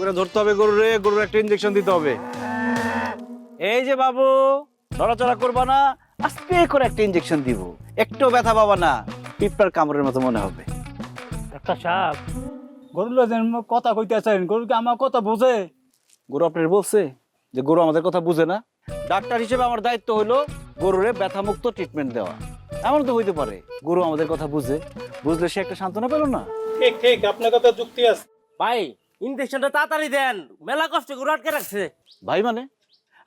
করে ধরতে হবে গরুরে, গরুর একটা ইনজেকশন দিতে হবে। এই যে বাবু, নড়াচড়া করবা না, আস্তে করে একটা ইনজেকশন দিব, একটু ব্যথা পাবা না, পিঁপড়ার কামড়ের মতো মনে হবে। একটা সাপ গরুর কথা কইতেছেন, গরুকে আমার কথা বোঝে? গরু আপনার বলছে যে গরু আমাদের কথা বুঝে না? ডাক্তার হিসেবে আমার দায়িত্ব হলো গরুরে ব্যথামুক্ত ট্রিটমেন্ট দেওয়া। এমন তো হইতে পারে গরু আমাদের কথা বুঝে, বুঝলে সে একটা সান্ত্বনা পেল না। ঠিক ঠিক, আপনার কথা যুক্তি আছে। ভাই ইনজেকশনটা তাড়াতাড়ি দেন, মেলা কষ্ট করে আটকে রাখছে। ভাই মানে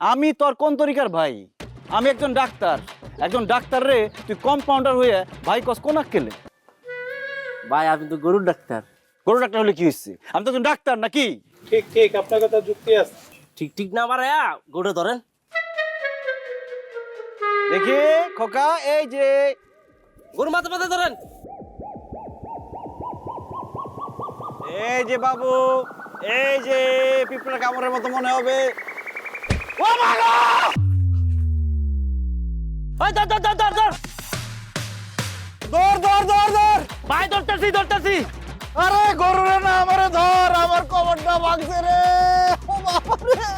আমি তোর কোন তরিকার ভাই? আমি একজন ডাক্তার, একজন ডাক্তার রে তুই কম্পাউন্ডার হয়ে ভাই কস কোন আক্কেলে? ভাই আপনি তো গরুর ডাক্তার। গরু ডাক্তার হলে কি হচ্ছে? আমি তো একজন ডাক্তার নাকি? ঠিক ঠিক, আপনার কথা যুক্তি আছে। ঠিক ঠিক না মারে গরু ধরেন। দেখি খোকা, এই যে গরু মাথা মাথা ধরেন। এই যে বাবু, এই যে পিঁপড়ার কামড়ের মতো মনে হবে। ও মা গো! ভাই ধর ধর ধর ধর ধর। ধর ধর ধর ধর! ভাই ধরতেছি ধরতেছি। আরে গরুরে না আমারে ধর, আমার কবরটা ভাঙছে রে। ও বাবা রে!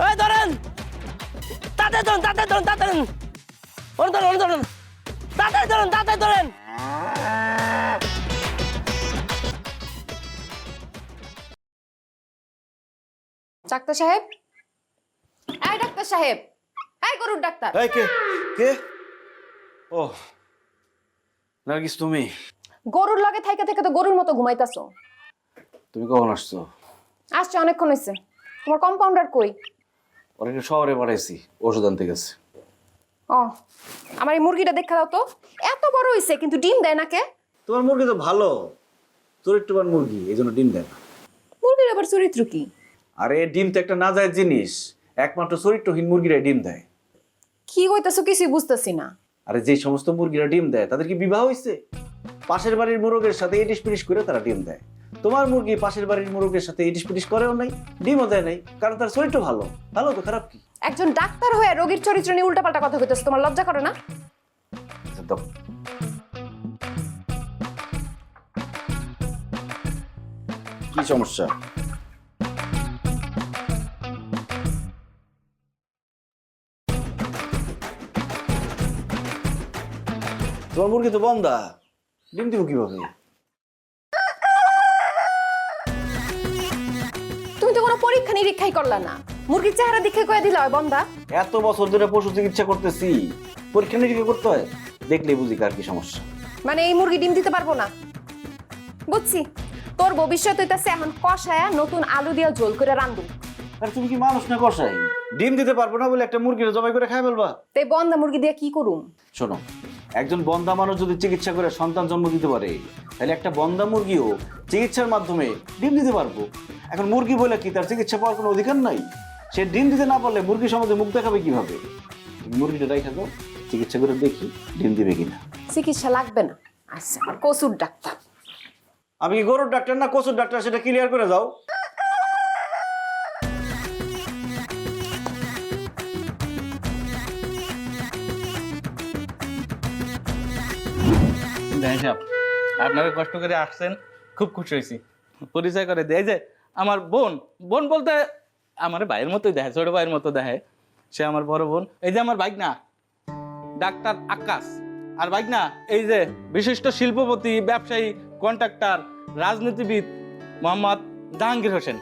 এই ধরেন, তাতে ধরুন তাতে ধরুন তাতে ধরুন। ওর ধরুন ওর ধরুন, তাতে ধরুন তাতে ধরেন। ডাক্তার সাহেব, এই ডাক্তার সাহেব, এই গরুর ডাক্তার। এই কে কে? ও নার্গিস, তুমি? গরুর লগে থাইকা থেকে তো গরুর মতো ঘুমাইতাছো। তুমি কখন আসছো? আসছে অনেকক্ষণ হয়েছে। তোমার কম্পাউন্ডার কই? অনেক শহরে পাঠাইছি, ওষুধ আনতে গেছে। ও, আমার এই মুরগিটা দেখা দাও তো, এত বড় হইছে কিন্তু ডিম দেয় না কে? তোমার মুরগি তো ভালো, চরিত্রবান মুরগি, এই জন্য ডিম দেয় না। মুরগির আবার চরিত্র কি? আরে ডিম তো একটা নাজায়েজ জিনিস, একমাত্র চরিত্রহীন মুরগিরাই ডিম দেয়। কি কইতাছো কিছুই বুঝতেছি না। আরে যে সমস্ত মুরগিরা ডিম দেয় তাদের কি বিবাহ হয়েছে? পাশের বাড়ির মুরগের সাথে ইটিস পিটিস করে তারা ডিম দেয়। তোমার মুরগি পাশের বাড়ির মুরগের সাথে ইটিস পিটিস করেও নাই, ডিমও দেয় নাই, কারণ তার চরিত্র ভালো। ভালো তো খারাপ কি? একজন ডাক্তার হয়ে রোগীর চরিত্র নিয়ে উল্টাপাল্টা কথা কইতাছো, তোমার লজ্জা করে না? আচ্ছা, দাও। কি সমস্যা? তোমার মুরগি তো বন্ধা, ডিম দিব কিভাবে? তুমি তো কোনো পরীক্ষা নিরীক্ষাই করলা না, মুরগির চেহারা দেখে কয়ে দিলা হয় বন্ধা। এত বছর ধরে পশু চিকিৎসা করতেছি, পরীক্ষা নিরীক্ষা করতে হয়? দেখলেই বুঝি কার কি সমস্যা। মানে এই মুরগি ডিম দিতে পারবো না? বুঝছি, তোর ভবিষ্যৎ হইতাছে এখন কষায়া নতুন আলু দিয়া ঝোল করে রান্ধু। আর তুমি কি মানুষ না কষাই? ডিম দিতে পারবো না বলে একটা মুরগির জবাই করে খাই ফেলবা? তাই বন্ধা মুরগি দিয়ে কি করুম? শোনো, একজন বন্ধা মানুষ যদি চিকিৎসা করে সন্তান জন্ম দিতে পারে, তাহলে একটা বন্ধা মুরগিও চিকিৎসার মাধ্যমে ডিম দিতে পারবো। এখন মুরগি বলে কি তার চিকিৎসা পাওয়ার কোনো অধিকার নাই? সে ডিম দিতে না পারলে মুরগির সমাজে মুখ দেখাবে কিভাবে? মুরগিটা রাইখা দাও, চিকিৎসা করে দেখি ডিম দিবে কিনা। চিকিৎসা লাগবে না। আচ্ছা, কসুর ডাক্তার। আমি কি গরুর ডাক্তার না কচুর ডাক্তার সেটা ক্লিয়ার করে যাও। আপনারা কষ্ট করে আসছেন, খুব খুশি হয়েছি। পরিচয় করে দেয় যে আমার বোন, বোন বলতে আমার ভাইয়ের মতোই দেখে, ছোট ভাইয়ের মতো দেখে। সে আমার বড় বোন। এই যে আমার ভাইগনা ডাক্তার আকাশ, আর ভাইগনা এই যে বিশিষ্ট শিল্পপতি, ব্যবসায়ী, কন্ট্রাক্টর, রাজনীতিবিদ মোহাম্মদ জাহাঙ্গীর হোসেন।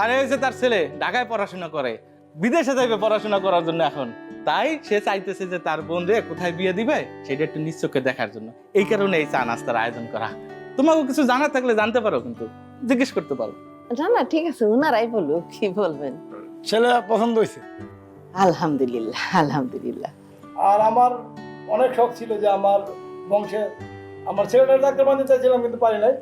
আর এই যে তার ছেলে ঢাকায় পড়াশোনা করে, বিদেশে যাবে পড়াশোনা করার জন্য এখন। তাই সে চাইতেছে যে তার বোন রে কোথায় বিয়ে দিবে সেটা একটু নিশ্চোখে দেখার জন্য। এই কারণে এই চা নাস্তার আয়োজন করা। তোমাকে কিছু জানা থাকলে জানতে পারো, কিন্তু জিজ্ঞেস করতে পারো। না ঠিক আছে, ওনারাই বলুক, কি বলবেন। ছেলে পছন্দ হয়েছে। আলহামদুলিল্লাহ আলহামদুলিল্লাহ। আর আমার অনেক শখ ছিল যে আমার বংশে আমার ছেলেটার ডাক্তার বানাতে চাইছিলাম, কিন্তু পারি নাই।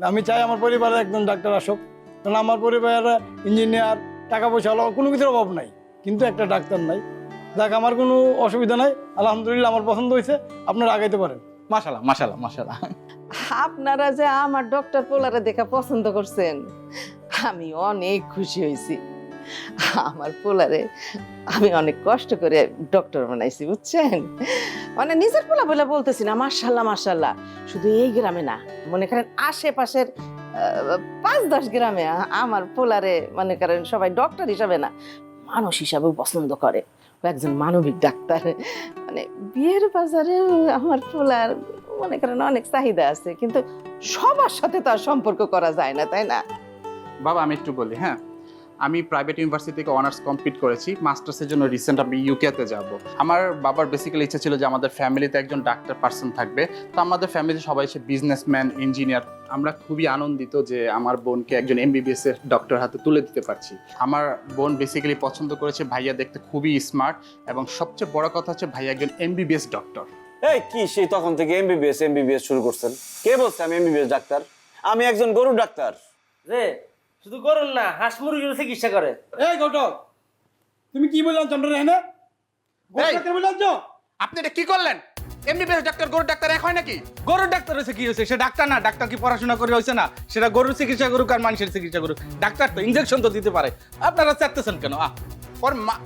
আমি চাই আমার পরিবারে একজন ডাক্তার আসুক, কারণ আমার পরিবারে ইঞ্জিনিয়ার, টাকা পয়সা হলো কোনো কিছুর অভাব নাই, কিন্তু একটা ডাক্তার নাই। যাক, আমার কোনো অসুবিধা নাই, আলহামদুলিল্লাহ আমার পছন্দ হয়েছে। আপনারা আগাইতে পারেন। মাশাআল্লাহ মাশাআল্লাহ মাশাআল্লাহ। আপনারা যে আমার ডক্টর পোলারে দেখা পছন্দ করছেন, আমি অনেক খুশি হয়েছি। আমার পোলারে আমি অনেক কষ্ট করে ডক্টর বানাইছি, বুঝছেন। মানে নিজের পোলা বলে বলতেছি না, মাশাআল্লাহ মাশাআল্লাহ। শুধু এই গ্রামে না, মনে করেন আশেপাশের 5-10 গ্রামে আমার পোলারে মনে করেন সবাই ডক্টর হিসাবে না, মানুষ হিসাবেও পছন্দ করে। ও একজন মানবিক ডাক্তার। মানে বিয়ের বাজারে আমার পোলার মনে করেন অনেক চাহিদা আছে, কিন্তু সবার সাথে তো আর সম্পর্ক করা যায় না, তাই না? বাবা আমি একটু বলি, হ্যাঁ আমি প্রাইভেট ইউনিভার্সিটি থেকে অনার্স কমপ্লিট করেছি, মাস্টার্সের জন্য রিসেন্ট আমি ইউকেতে যাব। আমার বাবার বেসিক্যালি ইচ্ছা ছিল যে আমাদের ফ্যামিলিতে একজন ডাক্তার পার্সন থাকবে, তো আমাদের ফ্যামিলিতে সবাই সে বিজনেসম্যান, ইঞ্জিনিয়ার। আমরা খুবই আনন্দিত যে আমার বোনকে একজন এমবিবিএস এর ডক্টর হাতে তুলে দিতে পারছি। আমার বোন বেসিক্যালি পছন্দ করেছে ভাইয়া দেখতে খুবই স্মার্ট, এবং সবচেয়ে বড় কথা হচ্ছে ভাইয়া একজন এমবিবিএস ডক্টর। এই কি সেই তখন থেকে এমবিবিএস শুরু করছেন? কে বলছে আমি এমবিবিএস ডাক্তার? আমি একজন গরুর ডাক্তার। রে শুধু করুন না, হাঁস মুরগির চিকিৎসা করে। এই ঘটক, তুমি কি বললাম তোমরা এখানে? এই! ডাক্তার বললাম তো? আপনি এটা কি করলেন? এমবিবিএস ডাক্তার গরুর ডাক্তার এক হয় নাকি? গরুর ডাক্তার হয়েছে কি হয়েছে? সে ডাক্তার না, ডাক্তার কি পড়াশোনা করে হয়েছে না? সেটা গরুর চিকিৎসা করুক আর মানুষের চিকিৎসা করুক, ডাক্তার তো ইনজেকশন তো দিতে পারে। আপনারা চাচ্তেছেন কেন?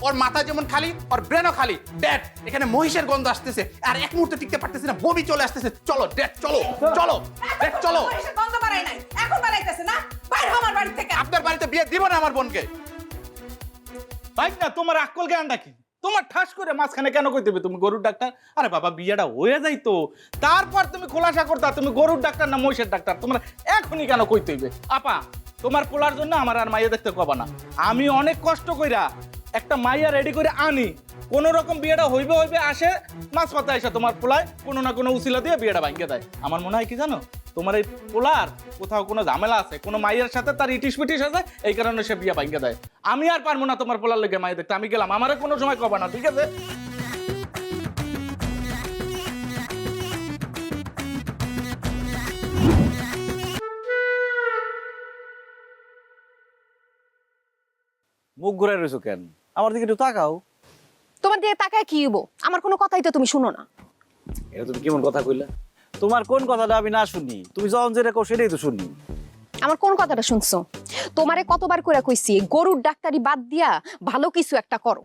ওর মাথা যেমন খালি, ওর ব্রেনও খালি। ড্যাড, এখানে মহিষের গন্ধ আসতেছে, আর এক মুহূর্তে টিকতে পারতেছি না, বমি চলে আসতেছে। চলো ড্যাড, চলো চলো ড্যাড, চলো। বন্ধ বাড়াই নাই, এখন বাড়াইতেছে না? বাইরে আমার বাড়ি থেকে। আপনার বাড়িতে বিয়ে দিব না আমার বোনকে। ভাই না, তোমার আকল জ্ঞানটা কি? তোমার ঠাস করে মাঝখানে কেন কই দেবে তুমি গরুর ডাক্তার? আরে বাবা, বিয়েটা হয়ে যাইতো, তারপর তুমি খোলাসা করতা তুমি গরুর ডাক্তার না মহিষের ডাক্তার। তোমার এখনই কেন কইতে হইবে? আপা, তোমার পোলার জন্য আমার আর মাইয়া দেখতে কবা না। আমি অনেক কষ্ট কইরা একটা মাইয়া রেডি করে আনি, কোন রকম বিয়েটা হইবে আসে, মাছ পাতা এসে তোমার পোলায় কোনো না কোনো উসিলা দিয়ে বিয়েটা ভাঙিয়ে দেয়। আমার মনে হয় কি জানো, তোমার এই পোলার কোথাও কোনো ঝামেলা আছে, কোনো মাইয়ের সাথে তার ইটিস পিটিস আছে, এই কারণে সে বিয়ে ভাঙিয়ে দেয়। আমি আর পারবো না তোমার পোলার লেগে মাইয়া দেখতে, আমি গেলাম, আমারে কোনো সময় কবা না, ঠিক আছে? মুখ ঘুরে রয়েছো কেন? আমার দিকে একটু তাকাও। তোমার দিকে তাকায় কি হইব? আমার কোনো কথাই তো তুমি শুনো না। এটা তুমি কেমন কথা কইলা? তোমার কোন কথাটা আমি না শুনি? তুমি যখন যেটা কও সেটাই তো শুনি। আমার কোন কথাটা শুনছো? তোমারে কতবার করে কইছি গরুর ডাক্তারি বাদ দিয়া ভালো কিছু একটা করো।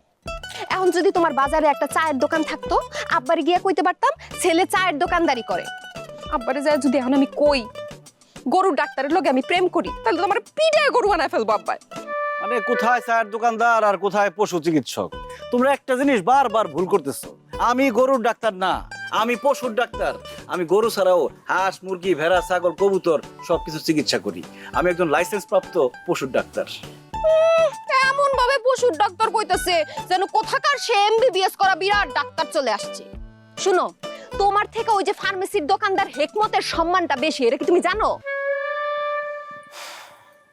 এখন যদি তোমার বাজারে একটা চায়ের দোকান থাকতো, আব্বারে গিয়া কইতে পারতাম ছেলে চায়ের দোকানদারি করে। আব্বারে যায় যদি এখন আমি কই গরুর ডাক্তারের লগে আমি প্রেম করি, তাহলে তোমার পিঠে গরু বানায় ফেলবো আব্বাই। মানে কোথায় চায়ের দোকানদার আর কোথায় পশু চিকিৎসক? তোমরা একটা জিনিস বারবার ভুল করতেছো। আমি গরুর ডাক্তার না, আমি পশুর ডাক্তার। আমি গরু ছাড়াও হাঁস, মুরগি, ভেড়া, ছাগল, কবুতর সবকিছু চিকিৎসা করি। আমি একজন লাইসেন্স প্রাপ্ত পশুর ডাক্তার। এমন ভাবে পশুর ডাক্তার কইতাছে যেন কোথাকার সে এমবিবিএস করা বিরাট ডাক্তার চলে আসছে। শুনো, তোমার থেকে ওই যে ফার্মেসির দোকানদার হেকমতের সম্মানটা বেশি, এটা কি তুমি জানো?